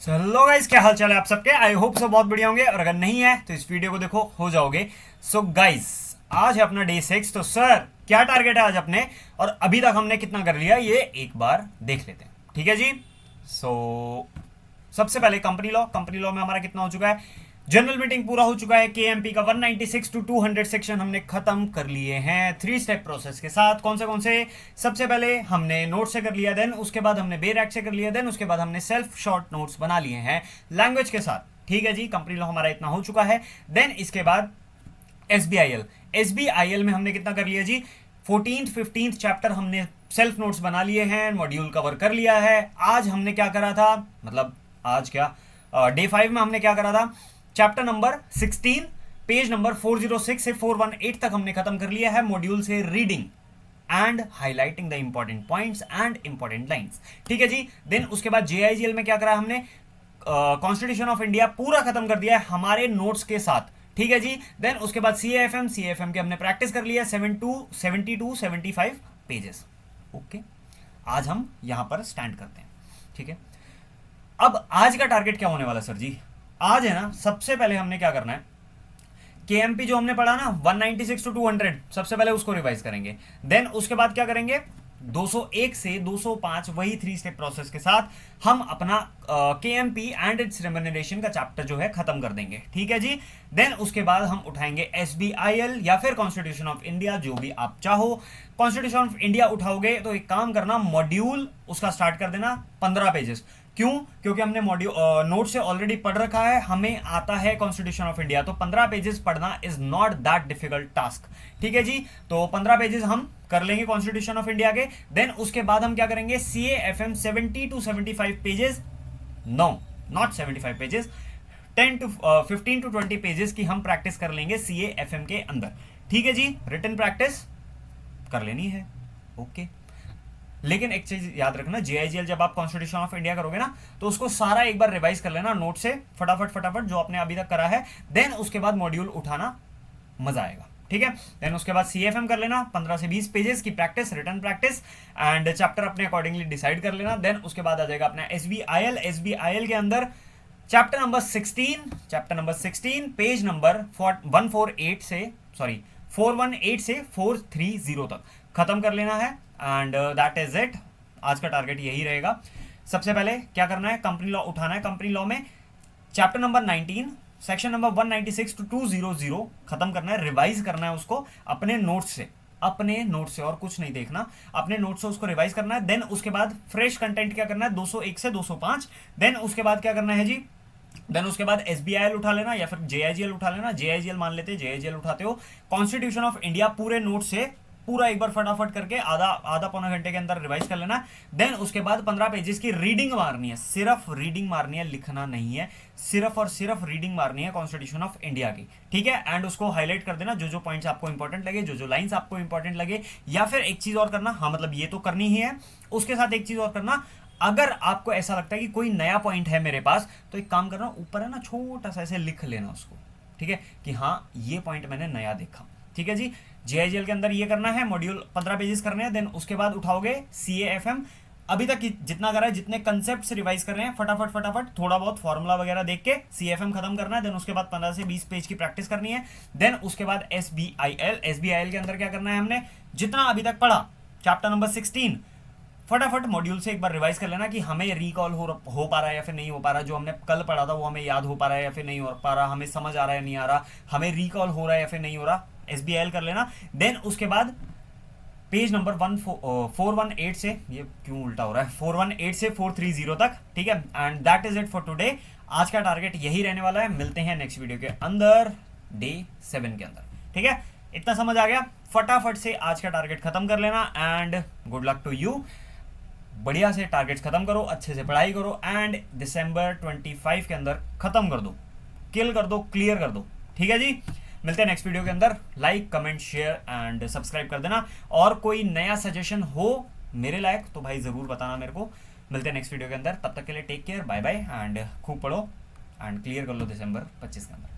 So hello guys, क्या हाल चाल है आप सबके। आई होप सब बहुत बढ़िया होंगे, और अगर नहीं है तो इस वीडियो को देखो, हो जाओगे। सो गाइस, आज है अपना डे 6। तो सर, क्या टारगेट है आज अपने, और अभी तक हमने कितना कर लिया, ये एक बार देख लेते हैं। ठीक है जी। सो सबसे पहले कंपनी लॉ में हमारा कितना हो चुका है। जनरल मीटिंग पूरा हो चुका है। केएमपी का 196 टू 200 सेक्शन हमने खत्म कर लिए हैं 3 स्टेप प्रोसेस के साथ। कौन से सबसे पहले हमने नोट से कर लिया, देन उसके बाद हमने बेर एक्ट से कर लिया, देन उसके बाद हमने सेल्फ शॉर्ट नोट्स बना लिए हैं लैंग्वेज के साथ। ठीक है जी, कंपनी लॉ हमारा इतना हो चुका है। देन इसके बाद एसबीआईएल में हमने कितना कर लिया जी, 14th 15th चैप्टर हमने सेल्फ नोट्स बना लिए हैं, मॉड्यूल कवर कर लिया है। आज हमने क्या करा था, मतलब आज क्या, डे 5 में हमने क्या करा था, चैप्टर नंबर 16 पेज नंबर 406 से 418 तक हमने खत्म कर लिया है मॉड्यूल से, reading and highlighting the important points and important lines. ठीक है जी। देन उसके बाद जेआईजीएल में क्या करा हमने, कॉन्स्टिट्यूशन ऑफ इंडिया पूरा खत्म कर दिया है हमारे नोट्स के साथ। ठीक है जी। देन उसके बाद सीएएफएम के हमने प्रैक्टिस कर लिया 72 75 पेजेस। ओके, आज हम यहां पर स्टैंड करते हैं। ठीक है, अब आज का टारगेट क्या होने वाला सर जी। आज है ना, सबसे पहले हमने क्या करना है, केएमपी जो हमने पढ़ा ना 196 टू 200, सबसे पहले उसको रिवाइज करेंगे। देन उसके बाद क्या करेंगे, 201 से 205 वही 3 स्टेप प्रोसेस के साथ हम अपना केएमपी एंड इट्स रेम्यूनरेशन का चैप्टर जो है खत्म कर देंगे। ठीक है जी। देन उसके बाद हम उठाएंगे एसबीआईएल या फिर कॉन्स्टिट्यूशन ऑफ इंडिया, जो भी आप चाहो। कॉन्स्टिट्यूशन ऑफ इंडिया उठाओगे तो एक काम करना, मॉड्यूल उसका स्टार्ट कर देना 15 पेजेस। क्यों? क्योंकि हमने मॉड्यूल नोट से ऑलरेडी पढ़ रखा है, हमें आता है कॉन्स्टिट्यूशन ऑफ इंडिया, तो 15 पेजेस पढ़ना is not that difficult task. ठीक है जी। तो 15 पेजेस हम कर लेंगे कॉन्स्टिट्यूशन ऑफ इंडिया के। देन उसके बाद हम क्या करेंगे, CAFM 70 to 75 pages, no not 75 pages, 15 to 20 pages की हम प्रैक्टिस कर लेंगे सीएएफएम के अंदर। ठीक है जी, रिटन प्रैक्टिस कर लेनी है। ओके, लेकिन एक चीज याद रखना, जेआईजीएल जब आप कॉन्स्टिट्यूशन ऑफ इंडिया करोगे ना, तो उसको सारा एक बार रिवाइज कर लेना नोट से, फटाफट जो आपने अभी तक करा है। देन उसके बाद मॉड्यूल उठाना, मजा आएगा। ठीक है। देन उसके बाद सीएफएम कर लेना 15 से 20 पेजेस की practice, written practice, and chapter अपने अकॉर्डिंगली डिसाइड कर लेना। देन उसके बाद आ जाएगा अपना एसबीआईएल के अंदर चैप्टर नंबर 16 पेज नंबर 418 से 430 तक खत्म कर लेना है। And that is it. आज का टारगेट यही रहेगा। सबसे पहले क्या करना है, कंपनी लॉ उठाना है। कंपनी लॉ में chapter number 19 section number 196 to 200 खत्म करना है, रिवाइज करना है उसको अपने नोट्स से, और कुछ नहीं देखना, अपने नोट्स से उसको रिवाइज करना है। देन उसके बाद फ्रेश कंटेंट क्या करना है, 201 से 205। देन उसके बाद क्या करना है जी, देन उसके बाद एसबीआईएल उठा लेना या फिर जेआईजीएल उठा लेना। जेआईजीएल मान लेते, जेआईजीएल उठाते हो। कॉन्स्टिट्यूशन ऑफ इंडिया पूरे नोट से पूरा एक बार फटाफट करके आधा पौना घंटे के अंदर रिवाइज कर लेना। देन उसके बाद 15 पेजेस की रीडिंग मारनी है, सिर्फ रीडिंग मारनी है, लिखना नहीं है, सिर्फ और सिर्फ रीडिंग मारनी है कॉन्स्टिट्यूशन ऑफ इंडिया की। ठीक है। एंड उसको हाईलाइट कर देना, जो जो पॉइंट्स आपको इंपॉर्टेंट लगे, जो जो लाइंस आपको इंपॉर्टेंट लगे। या फिर एक चीज और करना, हाँ मतलब ये तो करनी ही है, उसके साथ एक चीज और करना, अगर आपको ऐसा लगता है कि कोई नया पॉइंट है मेरे पास, तो एक काम करना, ऊपर है ना छोटा सा ऐसे लिख लेना उसको। ठीक है, कि हाँ ये पॉइंट मैंने नया देखा। ठीक है जी। जेआईजीएल के अंदर ये करना है, मॉड्यूल 15 पेजेस करने हैं। देन उसके बाद उठाओगे सीएएफएम, अभी तक जितना करा है, जितने कंसेप्ट रिवाइज कर रहे हैं, फटाफट थोड़ा बहुत फॉर्मूला वगैरह देख के सीएफएम खत्म करना है। देन उसके बाद 15 से 20 पेज की प्रैक्टिस करनी है। देन उसके बाद एसबीआईएल के अंदर क्या करना है, हमने जितना अभी तक पढ़ा चैप्टर नंबर 16 फटाफट मॉड्यूल से एक बार रिवाइज कर लेना कि हमें रिकॉल हो पा रहा है या फिर नहीं हो पा रहा, जो हमने कल पढ़ा था वो हमें याद हो पा रहा है या फिर नहीं हो पा रहा, हमें समझ आ रहा है नहीं आ रहा, हमें रिकॉल हो रहा है या फिर नहीं हो रहा, एसबीआईएल कर लेना। देन उसके बाद पेज नंबर 418 से, ये क्यों उल्टा हो रहा है, 418 से 430 तक। ठीक है। And that is it for today. आज का टारगेट यही रहने वाला है। मिलते हैं नेक्स्ट वीडियो के अंदर, डे 7 के अंदर। ठीक है, इतना समझ आ गया। फटाफट से आज का टारगेट खत्म कर लेना, and good luck to you. बढ़िया से टारगेट्स खत्म करो, अच्छे से पढ़ाई करो, एंड दिसंबर 25 के अंदर खत्म कर दो, किल कर दो, क्लियर कर दो। ठीक है जी। मिलते हैं नेक्स्ट वीडियो के अंदर। Like comment share and subscribe कर देना, और कोई नया सजेशन हो मेरे लायक तो भाई जरूर बताना मेरे को। मिलते हैं नेक्स्ट वीडियो के अंदर, तब तक के लिए take care, bye bye, and खूब पढ़ो एंड क्लियर कर लो दिसंबर 25 के अंदर।